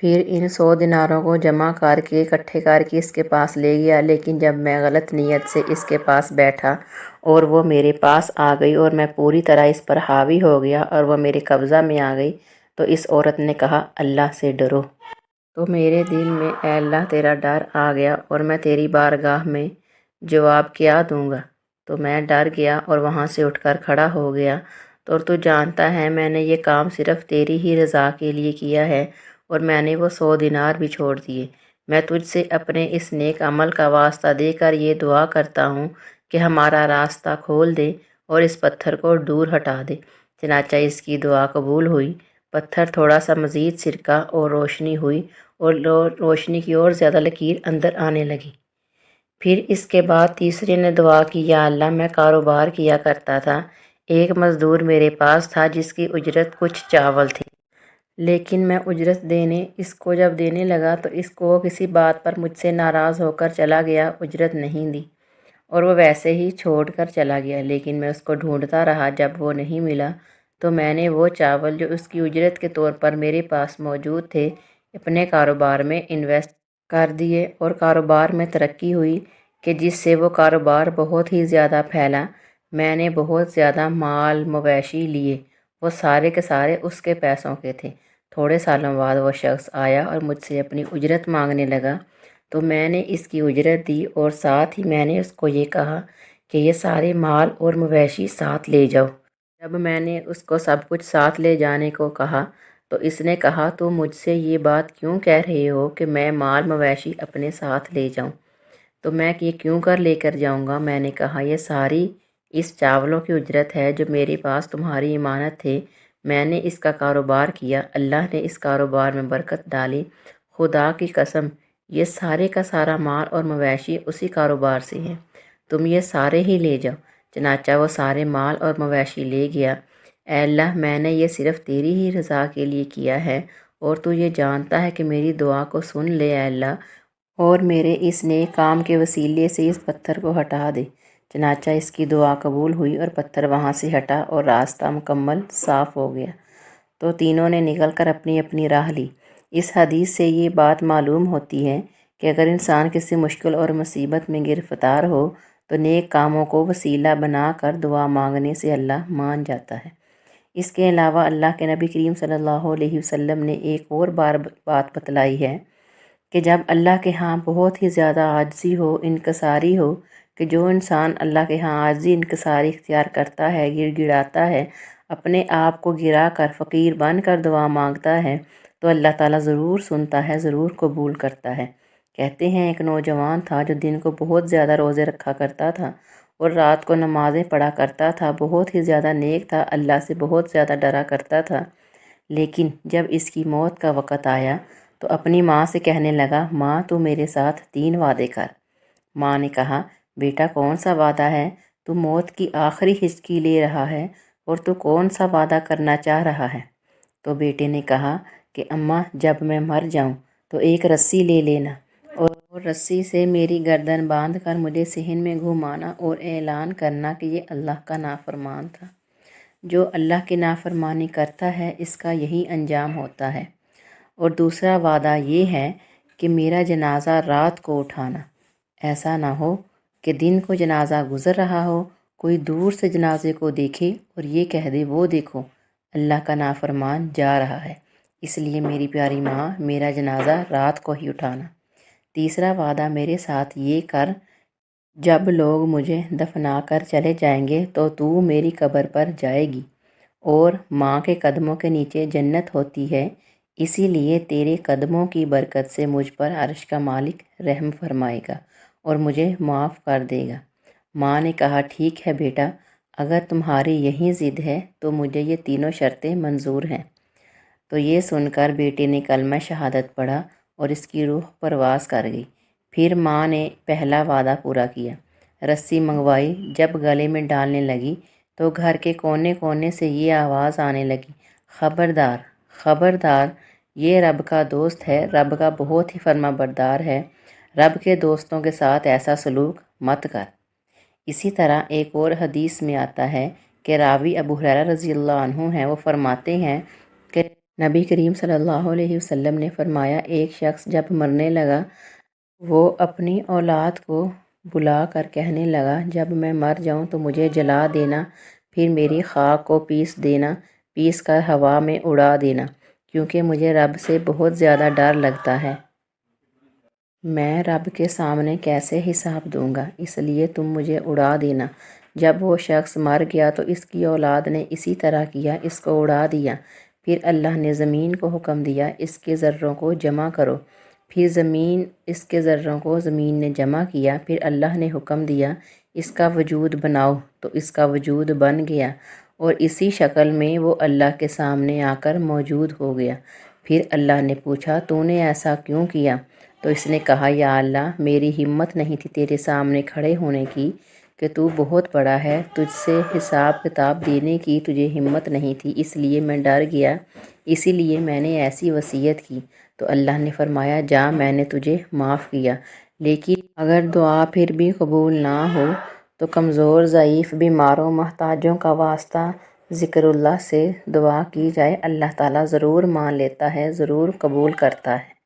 پھر ان 100 دیناروں کو جمع کر کے اکٹھے کر کے اس کے پاس لے گیا، لیکن جب میں غلط نیت سے اس کے پاس بیٹھا اور وہ میرے پاس آ گئی اور میں پوری طرح اس پر حاوی ہو گیا اور وہ میرے قبضہ میں آ گئی، تو اس عورت نے کہا اللہ سے ڈرو۔ تو میرے دل میں اے اللہ تیرا ڈر آ گیا اور میں تیری بارگاہ میں جواب کیا دوں گا؟ تو میں ڈر گیا اور وہاں سے اٹھ کر کھڑا ہو گیا۔ تو جانتا ہے میں نے یہ کام صرف تیری ہی رضا کے لیے کیا ہے اور میں نے وہ 100 دینار بھی چھوڑ دیے۔ میں تجھ سے اپنے اس نیک عمل کا واسطہ دے کر یہ دعا کرتا ہوں کہ ہمارا راستہ کھول دے اور اس پتھر کو دور ہٹا دے۔ چنانچہ اس کی دعا قبول ہوئی، پتھر تھوڑا سا مزید سرکا اور روشنی ہوئی اور روشنی کی اور زیادہ لکیر اندر آنے لگی۔ پھر اس کے بعد تیسرے نے دعا کی، یا اللہ میں کاروبار کیا کرتا تھا، ایک مزدور میرے پاس تھا جس کی اجرت کچھ چاول تھی، لیکن میں اجرت اس کو جب دینے لگا تو اس کو کسی بات پر مجھ سے ناراض ہو کر چلا گیا، اجرت نہیں دی اور وہ ویسے ہی چھوڑ کر چلا گیا، لیکن میں اس کو ڈھونڈتا رہا۔ جب وہ نہیں ملا تو میں نے وہ چاول جو اس کی اجرت کے طور پر میرے پاس موجود تھے اپنے کاروبار میں انویسٹ کر دیے اور کاروبار میں ترقی ہوئی کہ جس سے وہ کاروبار بہت ہی زیادہ پھیلا۔ میں نے بہت زیادہ مال مویشی لیے، وہ سارے کے سارے اس کے پیسوں کے تھے۔ تھوڑے سالوں بعد وہ شخص آیا اور مجھ سے اپنی اجرت مانگنے لگا، تو میں نے اس کی اجرت دی اور ساتھ ہی میں نے اس کو یہ کہا کہ یہ سارے مال اور مویشی ساتھ لے جاؤ۔ جب میں نے اس کو سب کچھ ساتھ لے جانے کو کہا تو اس نے کہا تو مجھ سے یہ بات کیوں کہہ رہے ہو کہ میں مال مویشی اپنے ساتھ لے جاؤں؟ تو میں یہ کیوں کر لے کر جاؤں گا؟ میں نے کہا یہ ساری اس چاولوں کی اجرت ہے جو میرے پاس تمہاری امانت تھے، میں نے اس کا کاروبار کیا، اللہ نے اس کاروبار میں برکت ڈالی، خدا کی قسم یہ سارے کا سارا مال اور مویشی اسی کاروبار سے ہیں، تم یہ سارے ہی لے جاؤ۔ چنانچہ وہ سارے مال اور مویشی لے گیا۔ اے اللہ میں نے یہ صرف تیری ہی رضا کے لیے کیا ہے اور تو یہ جانتا ہے کہ میری دعا کو سن لے اے اللہ، اور میرے اس نیک کام کے وسیلے سے اس پتھر کو ہٹا دے۔ چنانچہ اس کی دعا قبول ہوئی اور پتھر وہاں سے ہٹا اور راستہ مکمل صاف ہو گیا۔ تو تینوں نے نکل کر اپنی اپنی راہ لی۔ اس حدیث سے یہ بات معلوم ہوتی ہے کہ اگر انسان کسی مشکل اور مصیبت میں گرفتار ہو تو نیک کاموں کو وسیلہ بنا کر دعا مانگنے سے اللہ مان جاتا ہے۔ اس کے علاوہ اللہ کے نبی کریم صلی اللہ علیہ وسلم نے ایک اور بات بتلائی ہے کہ جب اللہ کے ہاں بہت ہی زیادہ عاجزی ہو، انکساری ہو، کہ جو انسان اللہ کے ہاں عاجزی انکساری اختیار کرتا ہے، گڑ گڑاتا ہے، اپنے آپ کو گرا کر فقیر بن کر دعا مانگتا ہے تو اللہ تعالیٰ ضرور سنتا ہے، ضرور قبول کرتا ہے۔ کہتے ہیں ایک نوجوان تھا جو دن کو بہت زیادہ روزے رکھا کرتا تھا اور رات کو نمازیں پڑھا کرتا تھا، بہت ہی زیادہ نیک تھا، اللہ سے بہت زیادہ ڈرا کرتا تھا، لیکن جب اس کی موت کا وقت آیا تو اپنی ماں سے کہنے لگا، ماں تو میرے ساتھ 3 وعدے کر۔ ماں نے کہا، بیٹا کون سا وعدہ ہے؟ تو موت کی آخری ہچکی لے رہا ہے اور تو کون سا وعدہ کرنا چاہ رہا ہے؟ تو بیٹے نے کہا کہ اماں جب میں مر جاؤں تو ایک رسی لے لینا اور رسی سے میری گردن باندھ کر مجھے صحن میں گھمانا اور اعلان کرنا کہ یہ اللہ کا نافرمان تھا، جو اللہ کی نافرمانی کرتا ہے اس کا یہی انجام ہوتا ہے۔ اور دوسرا وعدہ یہ ہے کہ میرا جنازہ رات کو اٹھانا، ایسا نہ ہو کہ دن کو جنازہ گزر رہا ہو، کوئی دور سے جنازے کو دیکھے اور یہ کہہ دے وہ دیکھو اللہ کا نافرمان جا رہا ہے، اس لیے میری پیاری ماں میرا جنازہ رات کو ہی اٹھانا۔ تیسرا وعدہ میرے ساتھ یہ کر، جب لوگ مجھے دفنا کر چلے جائیں گے تو میری قبر پر جائے گی اور ماں کے قدموں کے نیچے جنت ہوتی ہے، اسی لیے تیرے قدموں کی برکت سے مجھ پر عرش کا مالک رحم فرمائے گا اور مجھے معاف کر دے گا۔ ماں نے کہا ٹھیک ہے بیٹا، اگر تمہاری یہی ضد ہے تو مجھے یہ تینوں شرطیں منظور ہیں۔ تو یہ سن کر بیٹے نے کلمہ شہادت پڑھا اور اس کی روح پرواز کر گئی۔ پھر ماں نے پہلا وعدہ پورا کیا، رسی منگوائی، جب گلے میں ڈالنے لگی تو گھر کے کونے کونے سے یہ آواز آنے لگی، خبردار خبردار، یہ رب کا دوست ہے، رب کا بہت ہی فرما بردار ہے، رب کے دوستوں کے ساتھ ایسا سلوک مت کر۔ اسی طرح ایک اور حدیث میں آتا ہے کہ راوی ابو ہریرہ رضی اللہ عنہ ہیں، وہ فرماتے ہیں کہ نبی کریم صلی اللہ علیہ وسلم نے فرمایا، ایک شخص جب مرنے لگا وہ اپنی اولاد کو بلا کر کہنے لگا، جب میں مر جاؤں تو مجھے جلا دینا، پھر میری خاک کو پیس کر ہوا میں اڑا دینا، کیونکہ مجھے رب سے بہت زیادہ ڈر لگتا ہے۔ میں رب کے سامنے کیسے حساب دوں گا، اس لیے تم مجھے اڑا دینا۔ جب وہ شخص مر گیا تو اس کی اولاد نے اسی طرح کیا، اس کو اڑا دیا۔ پھر اللہ نے زمین کو حکم دیا، اس کے ذروں کو جمع کرو۔ پھر اس کے ذروں کو زمین نے جمع کیا۔ پھر اللہ نے حکم دیا، اس کا وجود بناؤ، تو اس کا وجود بن گیا، اور اسی شکل میں وہ اللہ کے سامنے آ کر موجود ہو گیا۔ پھر اللہ نے پوچھا، تو نے ایسا کیوں کیا؟ تو اس نے کہا، یا اللہ، میری ہمت نہیں تھی تیرے سامنے کھڑے ہونے کی، کہ تو بہت بڑا ہے، تجھ سے حساب کتاب دینے کی تجھے ہمت نہیں تھی، اس لیے میں ڈر گیا، اسی لیے میں نے ایسی وصیت کی۔ تو اللہ نے فرمایا، جا، میں نے تجھے معاف کیا، لیکن اگر دعا پھر بھی قبول نہ ہو تو کمزور، ضعیف، بیماروں، محتاجوں کا واسطہ ذکر اللہ سے دعا کی جائے، اللہ تعالیٰ ضرور مان لیتا ہے، ضرور قبول کرتا ہے۔